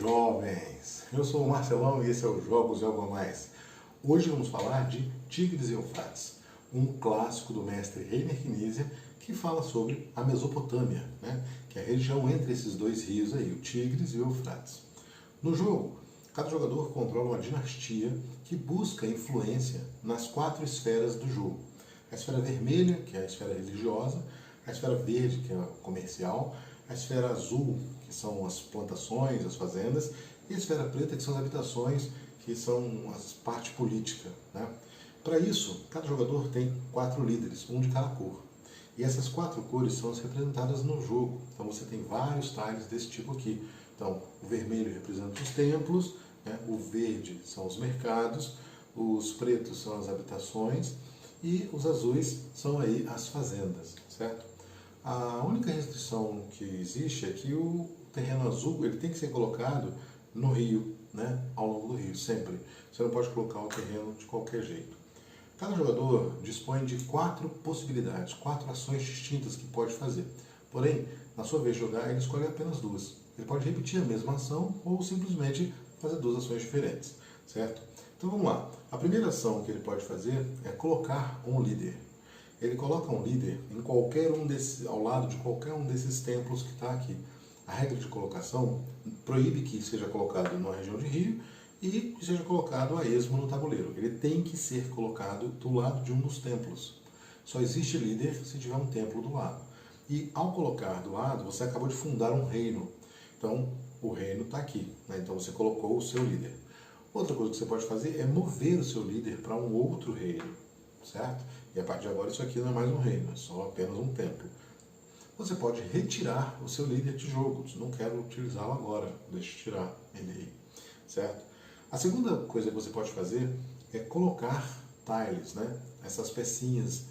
jovens! Eu sou o Marcelão e esse é o Jogos e Algo a Mais. Hoje vamos falar de Tigres e Eufrates, um clássico do mestre Reiner Knizia que fala sobre a Mesopotâmia, que é a região entre esses dois rios aí, o Tigres e o Eufrates. No jogo, cada jogador controla uma dinastia que busca influência nas 4 esferas do jogo. A esfera vermelha, que é a esfera religiosa, a esfera verde, que é a comercial, a esfera azul, que são as plantações, as fazendas, e a esfera preta, que são as habitações, que são a parte política. Para isso, cada jogador tem 4 líderes, um de cada cor. E essas 4 cores são as representadas no jogo. Então você tem vários tiles desse tipo aqui. Então, o vermelho representa os templos, o verde são os mercados, os pretos são as habitações e os azuis são aí as fazendas, certo? A única restrição que existe é que o terreno azul ele tem que ser colocado no rio, ao longo do rio, sempre. Você não pode colocar o terreno de qualquer jeito. Cada jogador dispõe de 4 possibilidades, 4 ações distintas que pode fazer. Porém, na sua vez de jogar, ele escolhe apenas 2. Ele pode repetir a mesma ação ou simplesmente fazer 2 ações diferentes, certo? Então vamos lá. A primeira ação que ele pode fazer é colocar um líder. Ele coloca um líder em qualquer um desses, ao lado de qualquer um desses templos que está aqui. A regra de colocação proíbe que seja colocado numa região de rio e que seja colocado a esmo no tabuleiro. Ele tem que ser colocado do lado de um dos templos. Só existe líder se tiver um templo do lado. E ao colocar do lado, você acabou de fundar um reino. Então, o reino está aqui. Então, você colocou o seu líder. Outra coisa que você pode fazer é mover o seu líder para um outro reino, certo? E a partir de agora isso aqui não é mais um reino, é só apenas um templo. Você pode retirar o seu líder de jogo. Não quero utilizá-lo agora, deixa eu tirar ele aí, certo? A segunda coisa que você pode fazer é colocar tiles, essas pecinhas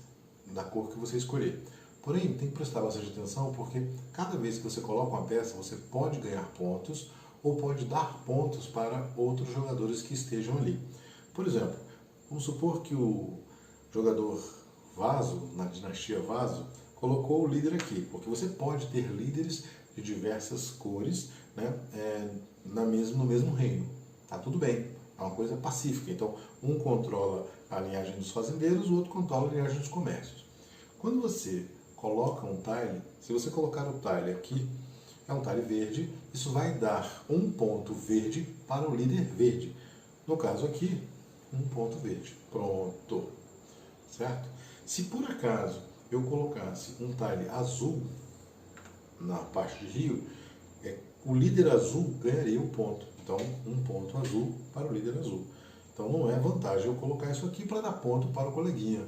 da cor que você escolher. Porém, tem que prestar bastante atenção porque cada vez que você coloca uma peça, você pode ganhar pontos ou pode dar pontos para outros jogadores que estejam ali. Por exemplo, vamos supor que o jogador Vaso, na dinastia Vaso, colocou o líder aqui, porque você pode ter líderes de diversas cores no mesmo reino. Tá tudo bem, é uma coisa pacífica. Então, um controla a linhagem dos fazendeiros, o outro controla a linhagem dos comércios. Quando você coloca um tile, se você colocar o tile aqui, é um tile verde, isso vai dar um ponto verde para o líder verde. No caso aqui, um ponto verde. Pronto. Certo? Se por acaso eu colocasse um tile azul na parte de rio, o líder azul ganharia um ponto. Então, um ponto azul para o líder azul. Então, não é vantagem eu colocar isso aqui para dar ponto para o coleguinha,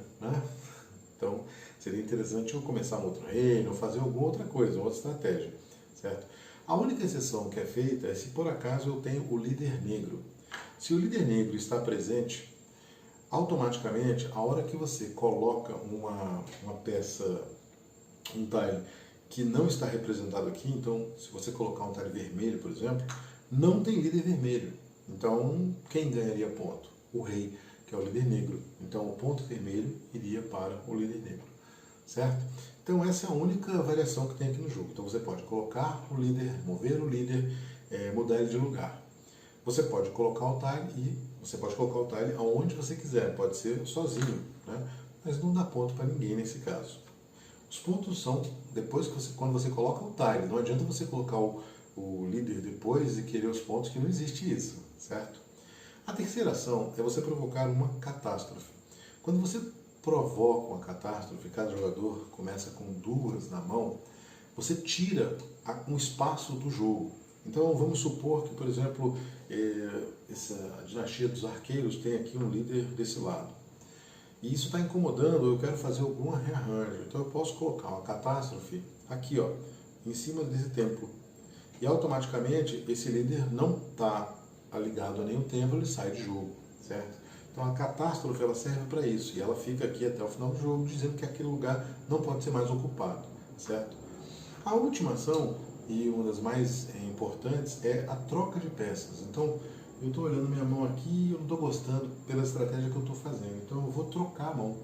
Então, seria interessante eu começar um outro reino, ou fazer alguma outra coisa, outra estratégia, certo? A única exceção que é feita é se por acaso eu tenho o líder negro. Se o líder negro está presente, automaticamente, a hora que você coloca uma peça, um tile que não está representado aqui, então se você colocar um tile vermelho, por exemplo, não tem líder vermelho. Então, quem ganharia ponto? O rei, que é o líder negro. Então, o ponto vermelho iria para o líder negro, certo? Então, essa é a única variação que tem aqui no jogo. Então, você pode colocar o líder, mover o líder, mudar ele de lugar. Você pode colocar o tile e você pode colocar o tile aonde você quiser, pode ser sozinho, mas não dá ponto para ninguém nesse caso. Os pontos são depois que quando você coloca o tile, não adianta você colocar o líder depois e querer os pontos, que não existe isso, certo? A terceira ação é você provocar uma catástrofe. Quando você provoca uma catástrofe, cada jogador começa com 2 na mão, você tira um espaço do jogo. Então vamos supor que, por exemplo, essa dinastia dos arqueiros tem aqui um líder desse lado. E isso está incomodando, eu quero fazer algum rearranjo. Então eu posso colocar uma catástrofe aqui, em cima desse templo. E automaticamente esse líder não está ligado a nenhum templo, ele sai de jogo, certo? Então a catástrofe ela serve para isso. E ela fica aqui até o final do jogo dizendo que aquele lugar não pode ser mais ocupado, certo? A última ação, e uma das mais importantes, é a troca de peças. Então, eu estou olhando minha mão aqui e eu não estou gostando pela estratégia que eu estou fazendo. Então, eu vou trocar a mão.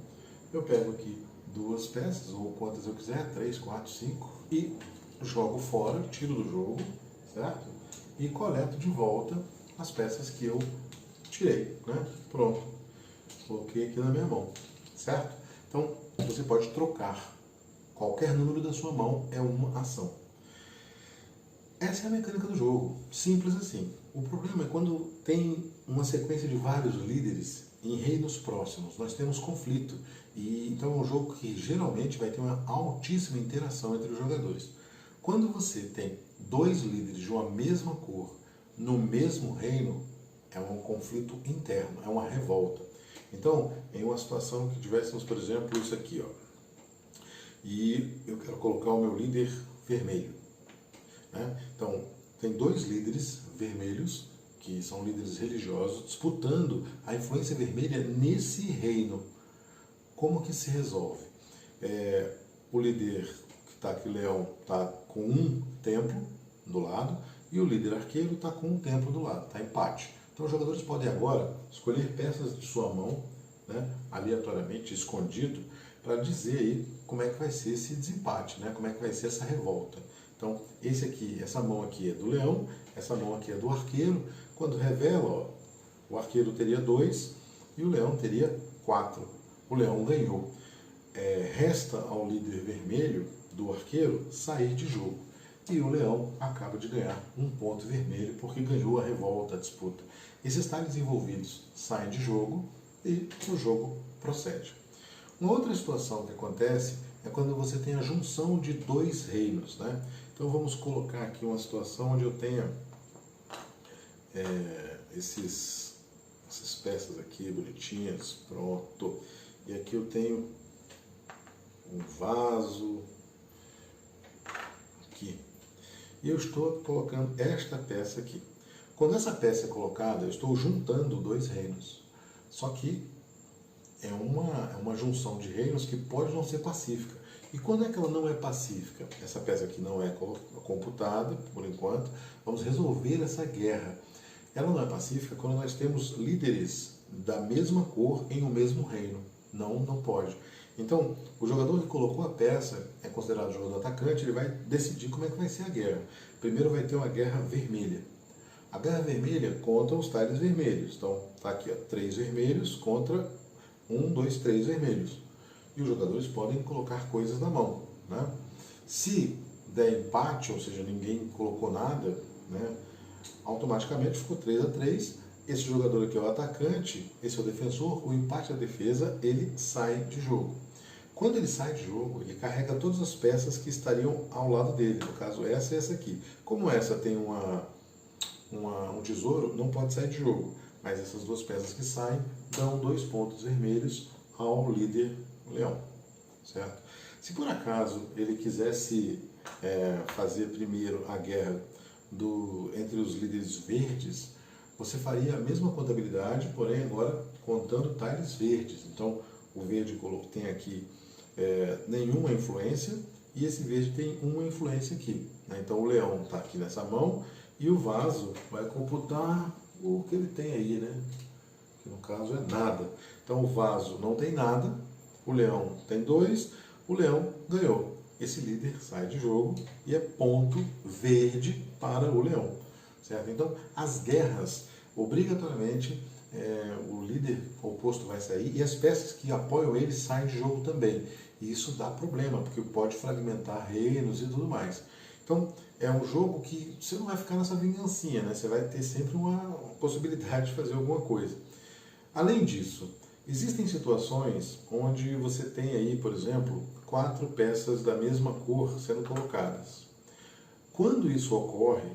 Eu pego aqui 2 peças, ou quantas eu quiser, 3, 4, 5, e jogo fora, tiro do jogo, certo? e coleto de volta as peças que eu tirei, né? Pronto, coloquei aqui na minha mão, certo? Então, você pode trocar. Qualquer número da sua mão é uma ação. Essa é a mecânica do jogo, simples assim. O problema é quando tem uma sequência de vários líderes em reinos próximos, nós temos conflito. E então é um jogo que geralmente vai ter uma altíssima interação entre os jogadores. Quando você tem dois líderes de uma mesma cor no mesmo reino, é um conflito interno, é uma revolta. Então, em uma situação que tivéssemos, por exemplo, isso aqui, ó, e eu quero colocar o meu líder vermelho, né? Então, tem dois líderes vermelhos, que são líderes religiosos, disputando a influência vermelha nesse reino. Como que se resolve? O líder que está aqui, leão, está com um templo do lado, e o líder arqueiro está com um templo do lado, está empate. Então os jogadores podem agora escolher peças de sua mão, né, aleatoriamente, escondido, para dizer aí como é que vai ser esse desempate, né, como é que vai ser essa revolta. Então, essa mão aqui é do leão, essa mão aqui é do arqueiro. Quando revela, ó, o arqueiro teria 2 e o leão teria 4. O leão ganhou. Resta ao líder vermelho do arqueiro sair de jogo. E o leão acaba de ganhar um ponto vermelho porque ganhou a revolta, a disputa. Esses tais envolvidos saem de jogo e o jogo procede. Uma outra situação que acontece é quando você tem a junção de dois reinos, né? Então vamos colocar aqui uma situação onde eu tenha essas peças aqui bonitinhas, pronto. E aqui eu tenho um vaso aqui. E eu estou colocando esta peça aqui. Quando essa peça é colocada, eu estou juntando dois reinos. Só que é uma junção de reinos que pode não ser pacífica. E quando é que ela não é pacífica? Essa peça aqui não é computada, por enquanto. Vamos resolver essa guerra. Ela não é pacífica quando nós temos líderes da mesma cor em um mesmo reino. Não pode. Então, o jogador que colocou a peça é considerado jogador atacante, ele vai decidir como é que vai ser a guerra. Primeiro vai ter uma guerra vermelha. A guerra vermelha contra os tiles vermelhos. Então, está aqui, ó, 3 vermelhos contra 1, 2, 3 vermelhos. E os jogadores podem colocar coisas na mão, né? Se der empate, ou seja, ninguém colocou nada, né, automaticamente ficou 3-3. Esse jogador aqui é o atacante, esse é o defensor, o empate da defesa, ele sai de jogo. Quando ele sai de jogo, ele carrega todas as peças que estariam ao lado dele, no caso essa e essa aqui. Como essa tem um tesouro, não pode sair de jogo, mas essas duas peças que saem dão 2 pontos vermelhos ao líder leão, certo? Se por acaso ele quisesse fazer primeiro a guerra entre os líderes verdes, você faria a mesma contabilidade, porém agora contando tiles verdes. Então o verde tem aqui nenhuma influência e esse verde tem uma influência aqui, né? Então o leão está aqui nessa mão e o vaso vai computar o que ele tem aí, né? Que no caso é nada. Então o vaso não tem nada, o leão tem 2, o leão ganhou. Esse líder sai de jogo e é ponto verde para o leão, certo? Então as guerras, obrigatoriamente, o líder oposto vai sair e as peças que apoiam ele saem de jogo também. E isso dá problema, porque pode fragmentar reinos e tudo mais. Então, é um jogo que você não vai ficar nessa vingancinha, né? Você vai ter sempre uma possibilidade de fazer alguma coisa. Além disso, existem situações onde você tem aí, por exemplo, 4 peças da mesma cor sendo colocadas. Quando isso ocorre,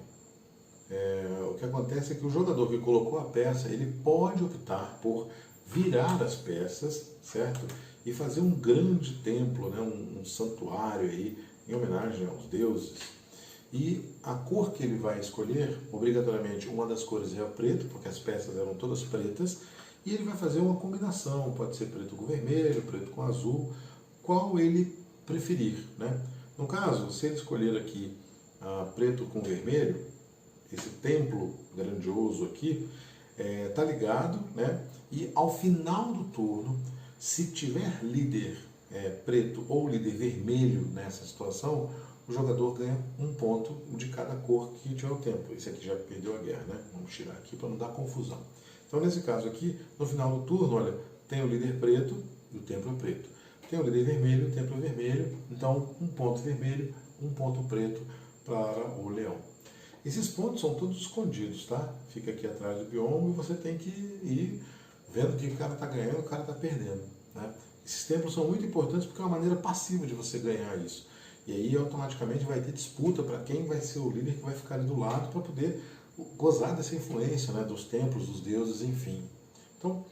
o que acontece é que o jogador que colocou a peça, ele pode optar por virar as peças, certo? E fazer um grande templo, né? um santuário aí, em homenagem aos deuses. E a cor que ele vai escolher, obrigatoriamente uma das cores é o preto, porque as peças eram todas pretas, e ele vai fazer uma combinação, pode ser preto com vermelho, preto com azul, qual ele preferir, né? No caso, se ele escolher aqui preto com vermelho, esse templo grandioso aqui está ligado, né? E ao final do turno, se tiver líder preto ou líder vermelho nessa situação, o jogador ganha um ponto de cada cor que tiver o tempo. Esse aqui já perdeu a guerra, né? Vamos tirar aqui para não dar confusão. Então, nesse caso aqui, no final do turno, olha, tem o líder preto e o tempo é preto. Tem o líder vermelho e o tempo é vermelho. Então, um ponto vermelho, um ponto preto para o leão. Esses pontos são todos escondidos, tá? Fica aqui atrás do bioma e você tem que ir vendo que o cara está ganhando, o cara está perdendo, né? Esses templos são muito importantes porque é uma maneira passiva de você ganhar isso. E aí, automaticamente, vai ter disputa para quem vai ser o líder que vai ficar ali do lado para poder gozar dessa influência, né, dos templos, dos deuses, enfim. Então,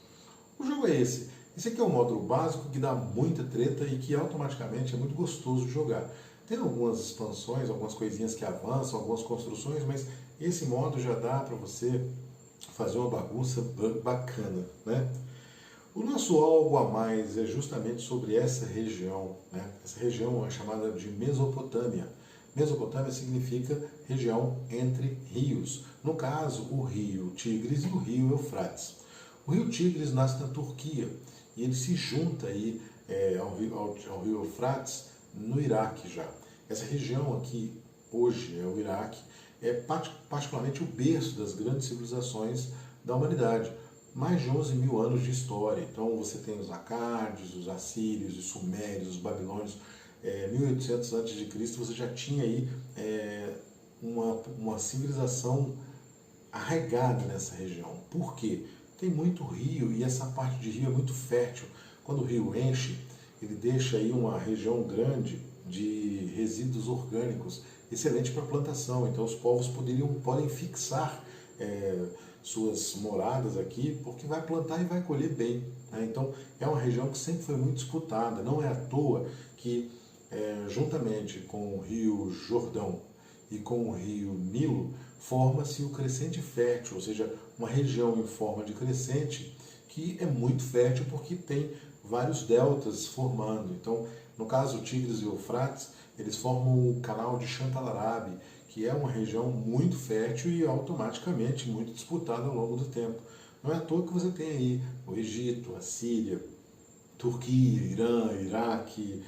o jogo é esse. Esse aqui é um módulo básico que dá muita treta e que automaticamente é muito gostoso de jogar. Tem algumas expansões, algumas coisinhas que avançam, algumas construções, mas esse modo já dá para você fazer uma bagunça bacana, né? O nosso algo a mais é justamente sobre essa região, né? Essa região é chamada de Mesopotâmia. Mesopotâmia significa região entre rios. No caso, o rio Tigres e o rio Eufrates. O rio Tigres nasce na Turquia e ele se junta aí ao rio Eufrates no Iraque já. Essa região aqui, hoje, é o Iraque, é particularmente o berço das grandes civilizações da humanidade. Mais de 11 mil anos de história. Então você tem os acádios, os assírios, os sumérios, os babilônios. 1800 a.C. você já tinha aí uma civilização arraigada nessa região. Por quê? Tem muito rio e essa parte de rio é muito fértil. Quando o rio enche, ele deixa aí uma região grande de resíduos orgânicos, excelente para plantação. Então os povos podem fixar suas moradas aqui, porque vai plantar e vai colher bem, né? Então é uma região que sempre foi muito disputada. Não é à toa que juntamente com o rio Jordão e com o rio Nilo forma-se o crescente fértil, ou seja, uma região em forma de crescente que é muito fértil porque tem vários deltas formando. Então, no caso, o Tigres e o Eufrates, eles formam o canal de Chantalarabi, que é uma região muito fértil e automaticamente muito disputada ao longo do tempo. Não é à toa que você tem aí o Egito, a Síria, Turquia, Irã, Iraque,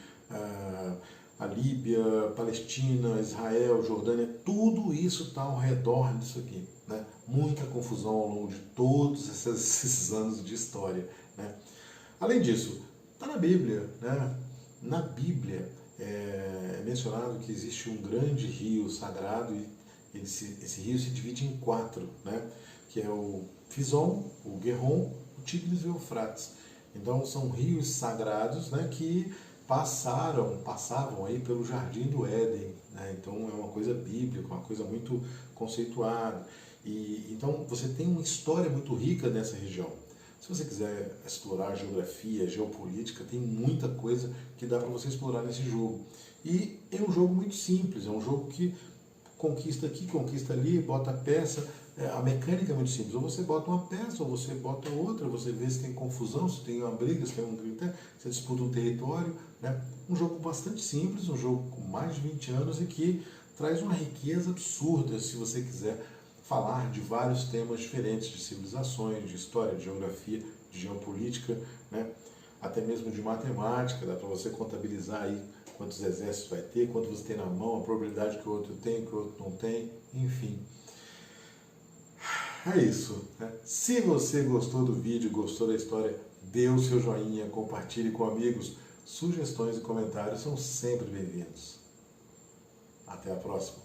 a Líbia, Palestina, Israel, Jordânia, tudo isso está ao redor disso aqui, né? Muita confusão ao longo de todos esses anos de história, né? Além disso, está na Bíblia, né? Na Bíblia é mencionado que existe um grande rio sagrado e esse rio se divide em 4, né? Que é o Fison, o Guerron, o Tigres e o Eufrates. Então são rios sagrados, né, que passavam aí pelo Jardim do Éden, né? Então é uma coisa bíblica, uma coisa muito conceituada. E então você tem uma história muito rica nessa região. Se você quiser explorar geografia, geopolítica, tem muita coisa que dá para você explorar nesse jogo. E é um jogo muito simples, é um jogo que conquista aqui, conquista ali, bota peça. A mecânica é muito simples. Ou você bota uma peça, ou você bota outra, você vê se tem confusão, se tem uma briga, se tem um critério, você disputa um território, né? Um jogo bastante simples, um jogo com mais de 20 anos e que traz uma riqueza absurda se você quiser falar de vários temas diferentes, de civilizações, de história, de geografia, de geopolítica, né? Até mesmo de matemática, dá para você contabilizar aí quantos exércitos vai ter, quanto você tem na mão, a probabilidade que o outro tem, que o outro não tem, enfim. É isso, né? Se você gostou do vídeo, gostou da história, dê o seu joinha, compartilhe com amigos. Sugestões e comentários são sempre bem-vindos. Até a próxima.